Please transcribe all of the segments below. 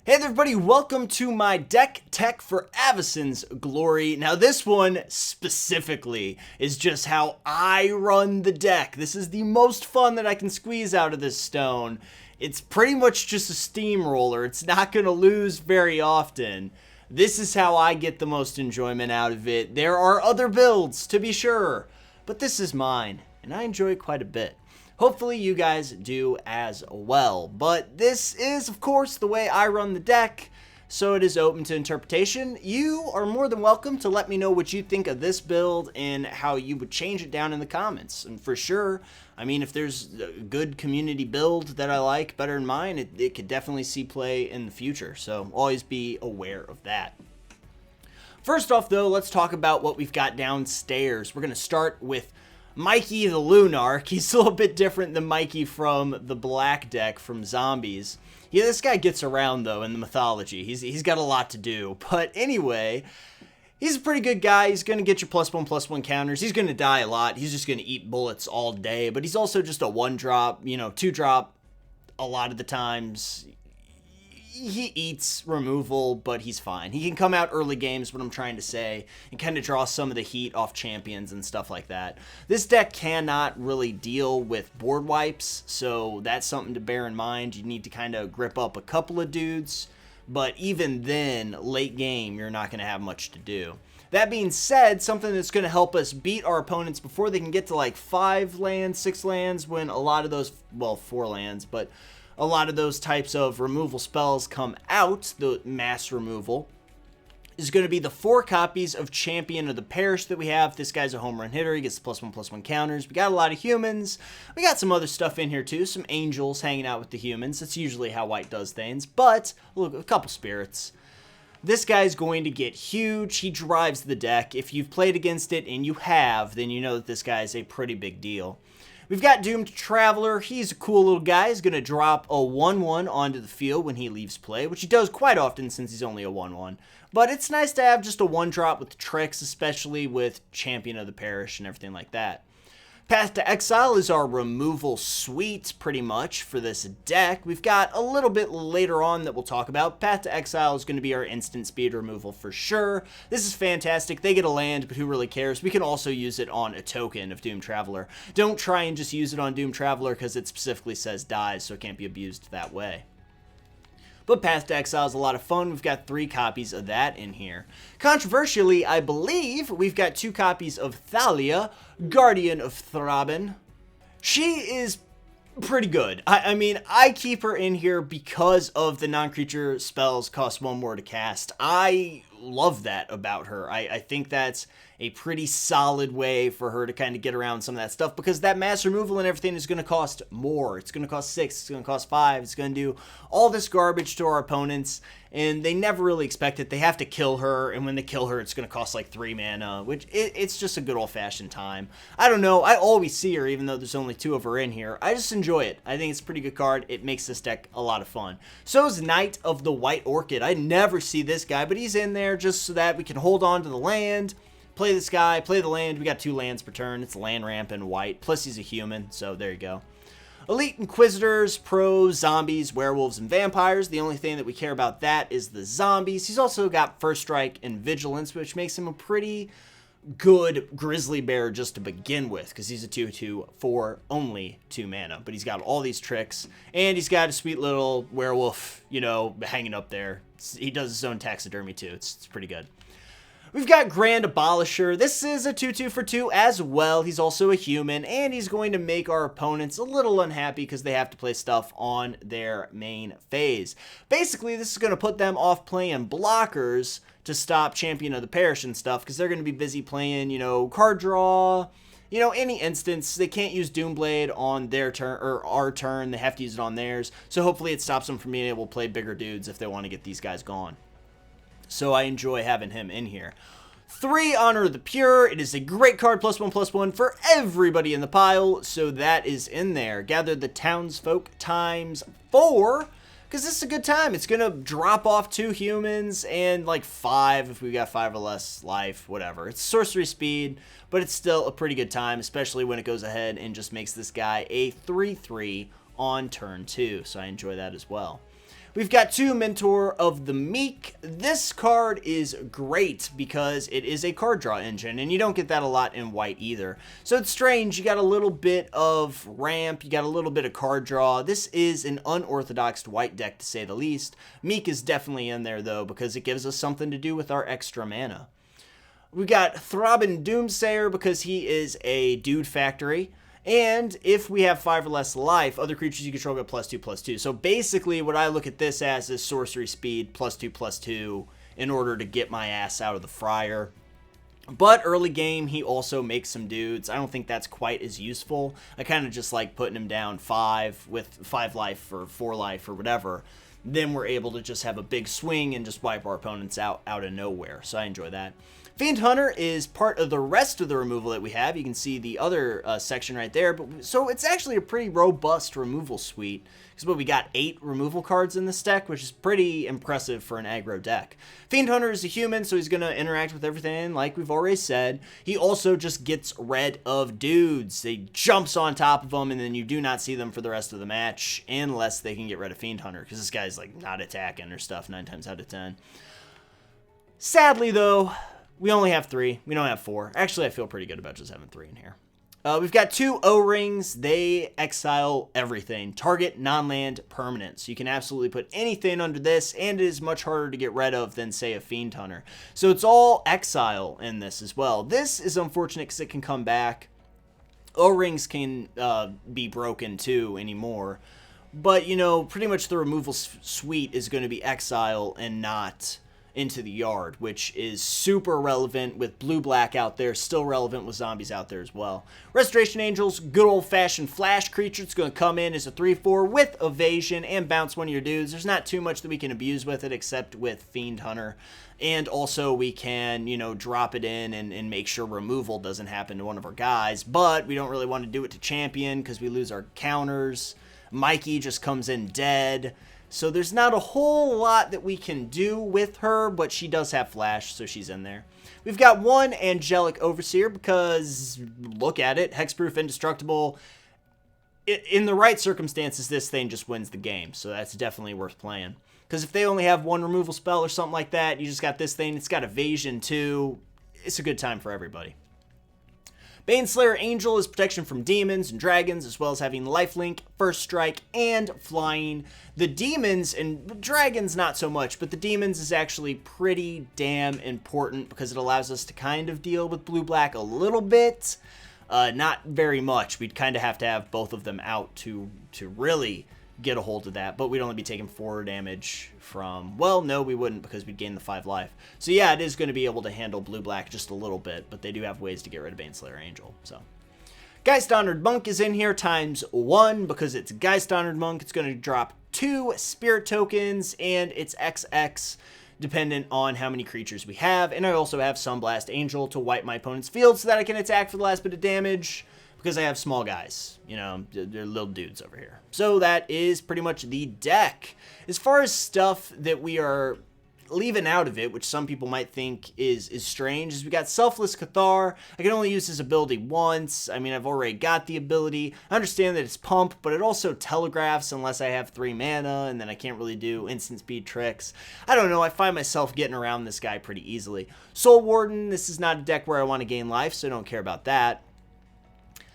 Hey there everybody, welcome to my deck tech for Avacyn's glory. Now this one specifically is just how I run the deck. This is the most fun that I can squeeze out of this stone. It's pretty much just a steamroller. It's not going to lose very often. This is how I get the most enjoyment out of it. There are other builds, to be sure, but this is mine, and I enjoy it quite a bit. Hopefully you guys do as well, but this is of course the way I run the deck, so it is open to interpretation. You are more than welcome to let me know what you think of this build and how you would change it down in the comments. And for sure, I mean, if there's a good community build that I like better than mine, it could definitely see play in the future, so always be aware of that. First off though, let's talk about what we've got downstairs. We're going to start with Mikey the Lunark. He's a little bit different than Mikey from the black deck from Zombies. Yeah, this guy gets around though in the mythology. He's got a lot to do. But anyway, he's a pretty good guy. He's going to get your +1/+1 counters. He's going to die a lot. He's just going to eat bullets all day. But he's also just a 1-drop, 2-drop a lot of the times. He eats removal, but he's fine. He can come out early games, what I'm trying to say, and kind of draw some of the heat off champions and stuff like that. This deck cannot really deal with board wipes, so that's something to bear in mind. You need to kind of grip up a couple of dudes, but even then, late game, you're not going to have much to do. That being said, something that's going to help us beat our opponents before they can get to like 5 lands, 6 lands, when a lot of those, well, 4 lands, but a lot of those types of removal spells come out, the mass removal, is going to be the 4 copies of Champion of the Parish that we have. This guy's a home run hitter. He gets the +1/+1 counters. We got a lot of humans. We got some other stuff in here too. Some angels hanging out with the humans. That's usually how white does things. But, look, a couple spirits. This guy's going to get huge. He drives the deck. If you've played against it, and you have, then you know that this guy is a pretty big deal. We've got Doomed Traveler. He's a cool little guy. He's going to drop a 1/1 onto the field when he leaves play, which he does quite often since he's only a 1/1. But it's nice to have just a 1-drop with tricks, especially with Champion of the Parish and everything like that. Path to Exile is our removal suite, pretty much, for this deck. We've got a little bit later on that we'll talk about. Path to Exile is going to be our instant speed removal for sure. This is fantastic. They get a land, but who really cares? We can also use it on a token of Doomed Traveler. Don't try and just use it on Doomed Traveler because it specifically says dies, so it can't be abused that way. But Path to Exile is a lot of fun. We've got 3 copies of that in here. Controversially, I believe we've got 2 copies of Thalia, Guardian of Thraben. She is pretty good. I mean, I keep her in here because of the non-creature spells cost 1 more to cast. I love that about her. I think that's a pretty solid way for her to kind of get around some of that stuff, because that mass removal and everything is going to cost more. It's going to cost 6, it's going to cost 5, it's going to do all this garbage to our opponents, and they never really expect it. They have to kill her, and when they kill her, it's going to cost like 3 mana, which it's just a good old-fashioned time. I don't know, I always see her, even though there's only 2 of her in here. I just enjoy it. I think it's a pretty good card. It makes this deck a lot of fun. So is Knight of the White Orchid. I never see this guy, but he's in there just so that we can hold on to the land, play this guy, play the land. We got 2 lands per turn. It's land ramp and white. Plus he's a human, so there you go. Elite Inquisitors, Pros, Zombies, Werewolves, and Vampires. The only thing that we care about that is the Zombies. He's also got First Strike and Vigilance, which makes him a pretty good Grizzly Bear just to begin with, because he's a 2/2 for only 2 mana. But he's got all these tricks, and he's got a sweet little werewolf, hanging up there. He does his own taxidermy too. It's pretty good. We've got Grand Abolisher. This is a 2/2 for 2 as well. He's also a human, and he's going to make our opponents a little unhappy because they have to play stuff on their main phase. Basically, this is going to put them off playing blockers to stop Champion of the Parish and stuff, because they're going to be busy playing, card draw, any instance. They can't use Doomblade on their turn, or our turn. They have to use it on theirs. So hopefully it stops them from being able to play bigger dudes if they want to get these guys gone. So I enjoy having him in here. 3, Honor of the Pure. It is a great card, +1/+1 for everybody in the pile, so that is in there. Gather the Townsfolk ×4, because this is a good time. It's going to drop off 2 humans and like 5 if we got 5 or less life, whatever. It's sorcery speed, but it's still a pretty good time, especially when it goes ahead and just makes this guy a 3/3 on turn 2, so I enjoy that as well. We've got 2 Mentor of the Meek. This card is great because it is a card draw engine, and you don't get that a lot in white either. So it's strange, you got a little bit of ramp, you got a little bit of card draw. This is an unorthodox white deck to say the least. Meek is definitely in there though because it gives us something to do with our extra mana. We got Throbbing Doomsayer because he is a dude factory. And if we have 5 or less life, other creatures you control get +2/+2. So basically what I look at this as is sorcery speed +2/+2 in order to get my ass out of the fryer. But early game, he also makes some dudes. I don't think that's quite as useful. I kind of just like putting him down 5 with 5 life or 4 life or whatever. Then we're able to just have a big swing and just wipe our opponents out of nowhere. So I enjoy that. Fiend Hunter is part of the rest of the removal that we have. You can see the other section right there. So it's actually a pretty robust removal suite. Because we got 8 removal cards in this deck, which is pretty impressive for an aggro deck. Fiend Hunter is a human, so he's going to interact with everything, like we've already said. He also just gets rid of dudes. He jumps on top of them, and then you do not see them for the rest of the match, unless they can get rid of Fiend Hunter, because this guy's like not attacking or stuff 9 times out of 10. Sadly, though, we only have 3. We don't have 4. Actually, I feel pretty good about just having 3 in here. We've got 2 O-Rings. They exile everything. Target non-land permanents. You can absolutely put anything under this, and it is much harder to get rid of than, say, a Fiend Hunter. So it's all exile in this as well. This is unfortunate because it can come back. O-Rings can be broken too anymore. But, you know, pretty much the removal suite is going to be exile and not into the yard, which is super relevant with blue-black out there, still relevant with zombies out there as well. Restoration Angels, good old-fashioned flash creature. It's going to come in as a 3/4 with evasion and bounce one of your dudes. There's not too much that we can abuse with it except with Fiend Hunter. And also we can, you know, drop it in and make sure removal doesn't happen to one of our guys, but we don't really want to do it to champion because we lose our counters. Mikey just comes in dead. So there's not a whole lot that we can do with her, but she does have flash, so she's in there. We've got 1 Angelic Overseer because, look at it, hexproof, indestructible. In the right circumstances, this thing just wins the game, so that's definitely worth playing. Because if they only have 1 removal spell or something like that, you just got this thing, it's got evasion too. It's a good time for everybody. Baneslayer Angel is protection from demons and dragons, as well as having lifelink, first strike, and flying. The demons and dragons not so much, but the demons is actually pretty damn important because it allows us to kind of deal with blue-black a little bit. Not very much. We'd kind of have to have both of them out to really get a hold of that, but we'd only be taking 4 damage from, well, no, we wouldn't because we'd gain the 5 life. So yeah, it is going to be able to handle blue-black just a little bit, but they do have ways to get rid of Baneslayer Angel, so. Geist Honored Monk is in here ×1 because it's Geist Honored Monk. It's going to drop 2 spirit tokens, and it's XX dependent on how many creatures we have, and I also have Sunblast Angel to wipe my opponent's field so that I can attack for the last bit of damage. Because I have small guys, you know, they're little dudes over here. So that is pretty much the deck. As far as stuff that we are leaving out of it, which some people might think is strange, is we got Selfless Cathar. I can only use his ability once. I mean, I've already got the ability. I understand that it's pump, but it also telegraphs unless I have 3 mana, and then I can't really do instant speed tricks. I don't know, I find myself getting around this guy pretty easily. Soul Warden, this is not a deck where I want to gain life, so I don't care about that.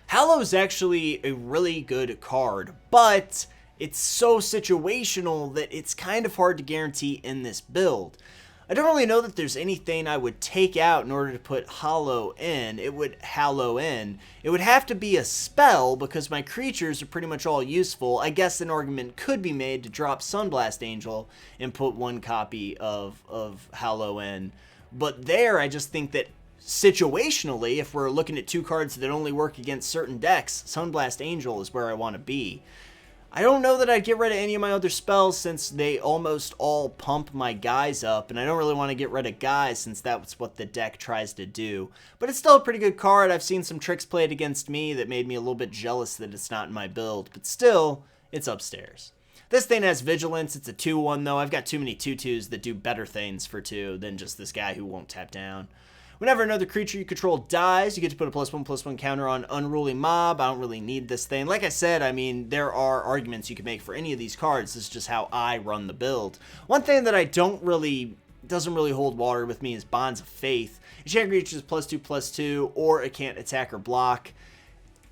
Hallow is actually a really good card, but it's so situational that it's kind of hard to guarantee in this build. I don't really know that there's anything I would take out in order to put Hallow in. It would Hallow in. It would have to be a spell because my creatures are pretty much all useful. I guess an argument could be made to drop Sunblast Angel and put 1 copy of Hallow in. But there, I just think that situationally, if we're looking at 2 cards that only work against certain decks, Sunblast Angel is where I want to be. I don't know that I'd get rid of any of my other spells since they almost all pump my guys up, and I don't really want to get rid of guys since that's what the deck tries to do. But it's still a pretty good card. I've seen some tricks played against me that made me a little bit jealous that it's not in my build, but still, it's upstairs. This thing has Vigilance. It's a 2/1 though. I've got too many 2/2s that do better things for 2 than just this guy who won't tap down. Whenever another creature you control dies, you get to put a +1/+1 counter on Unruly Mob. I don't really need this thing. Like I said, I mean, there are arguments you can make for any of these cards. This is just how I run the build. One thing that doesn't really hold water with me is Bonds of Faith. Enchanted creatures +2/+2, or it can't attack or block.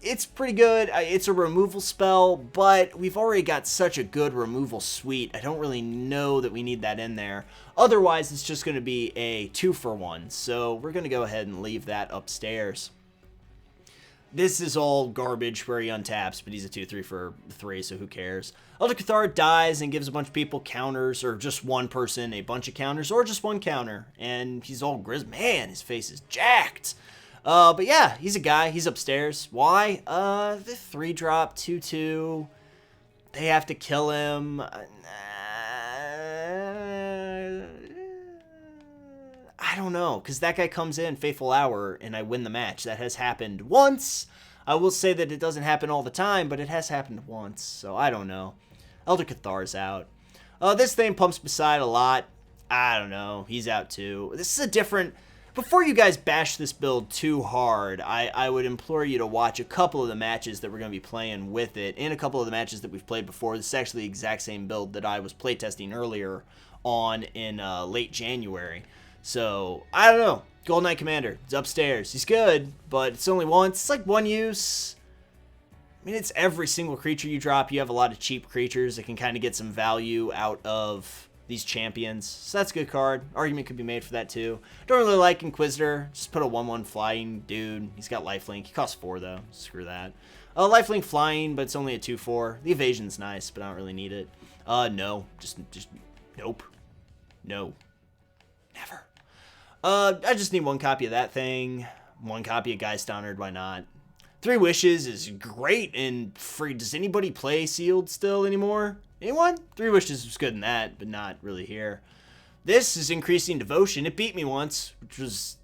It's pretty good. It's a removal spell, but we've already got such a good removal suite. I don't really know that we need that in there. Otherwise, it's just going to be a 2-for-1. So we're going to go ahead and leave that upstairs. This is all garbage where he untaps, but he's a 2/3 for 3, so who cares? Elder Cathar dies and gives a bunch of people counters, or just one person a bunch of counters, or just one counter. And he's all grizz. Man, his face is jacked. But yeah, he's a guy. He's upstairs. Why? The 3-drop, 2/2. They have to kill him. I don't know, because that guy comes in, Faithful Hour, and I win the match. That has happened once. I will say that it doesn't happen all the time, but it has happened once, so I don't know. Elder Cathar's out. This thing pumps beside a lot. I don't know. He's out too. This is a different... Before you guys bash this build too hard, I would implore you to watch a couple of the matches that we're going to be playing with it, and a couple of the matches that we've played before. This is actually the exact same build that I was playtesting earlier on in late January. So, I don't know. Golden Knight Commander. It's upstairs. He's good, but it's only once. It's like one use. I mean, it's every single creature you drop. You have a lot of cheap creatures that can kind of get some value out of these champions. So that's a good card. Argument could be made for that too. Don't really like Inquisitor. Just put a 1/1 flying dude. He's got lifelink. He costs 4 though. Screw that. Lifelink flying, but it's only a 2/4. The evasion's nice, but I don't really need it. No. Just nope. No. Never. I just need 1 copy of that thing. 1 copy of Geist Honored. Why not? 3 Wishes is great and free. Does anybody play Sealed still anymore? Anyone? 3 Wishes was good in that, but not really here. This is increasing devotion. It beat me once, which was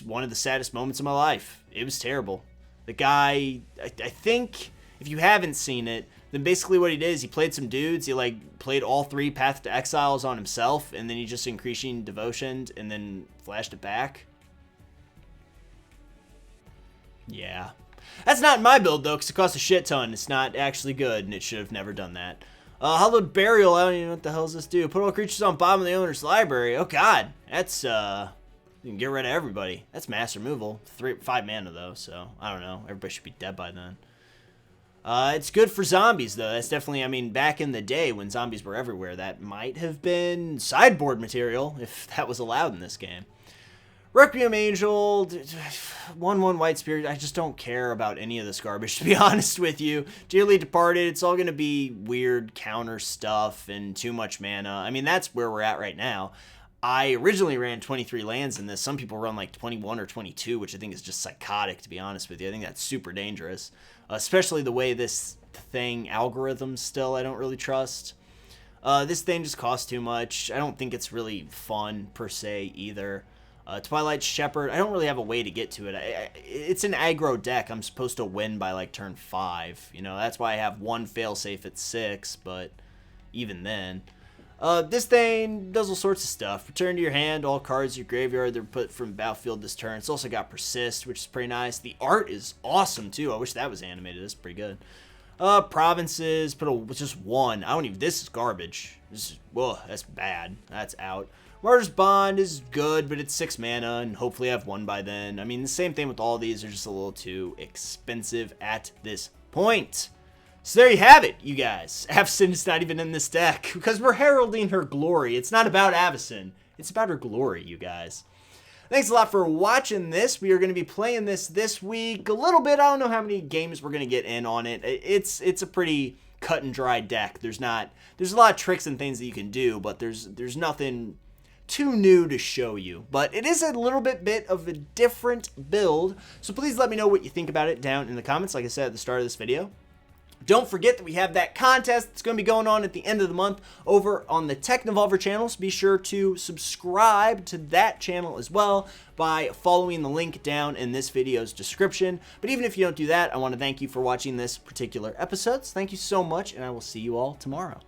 one of the saddest moments of my life. It was terrible. The guy, I think, if you haven't seen it, then basically what he did is he played some dudes. He like played all 3 Path to Exiles on himself, and then he just increasing devotion and then flashed it back. Yeah. That's not in my build, though, because it costs a shit ton. It's not actually good, and it should have never done that. Hallowed Burial, I don't even know what the hell does this do. Put all creatures on bottom of the owner's library. Oh, God. That's, you can get rid of everybody. That's mass removal. 5 mana, though, so I don't know. Everybody should be dead by then. It's good for zombies, though. That's definitely, I mean, back in the day when zombies were everywhere, that might have been sideboard material, if that was allowed in this game. Requiem Angel, 1/1 White Spirit. I just don't care about any of this garbage, to be honest with you. Dearly Departed, it's all going to be weird counter stuff and too much mana. I mean, that's where we're at right now. I originally ran 23 lands in this. Some people run like 21 or 22, which I think is just psychotic, to be honest with you. I think that's super dangerous, especially the way this thing algorithms still I don't really trust. This thing just costs too much. I don't think it's really fun, per se, either. Twilight Shepherd, I don't really have a way to get to it. It's an aggro deck. I'm supposed to win by like turn 5. You know, that's why I have 1 failsafe at 6, but even then. This thing does all sorts of stuff. Return to your hand all cards in your graveyard that are put from battlefield this turn. It's also got Persist, which is pretty nice. The art is awesome, too. I wish that was animated. That's pretty good. Provinces, just 1. This is garbage. Whoa, that's bad. That's out. Martyr's Bond is good, but it's 6 mana, and hopefully I have 1 by then. I mean, the same thing with all these. They're just a little too expensive at this point. So there you have it, you guys. Avacyn is not even in this deck, because we're heralding her glory. It's not about Avacyn. It's about her glory, you guys. Thanks a lot for watching this. We are going to be playing this week a little bit. I don't know how many games we're going to get in on it. It's a pretty cut and dry deck. There's a lot of tricks and things that you can do, but there's nothing too new to show you, but it is a little bit of a different build, so please let me know what you think about it down in the comments, like I said at the start of this video. Don't forget that we have that contest that's going to be going on at the end of the month over on the Technivolver channel, so be sure to subscribe to that channel as well by following the link down in this video's description. But even if you don't do that, I want to thank you for watching this particular episode. So thank you so much, and I will see you all tomorrow.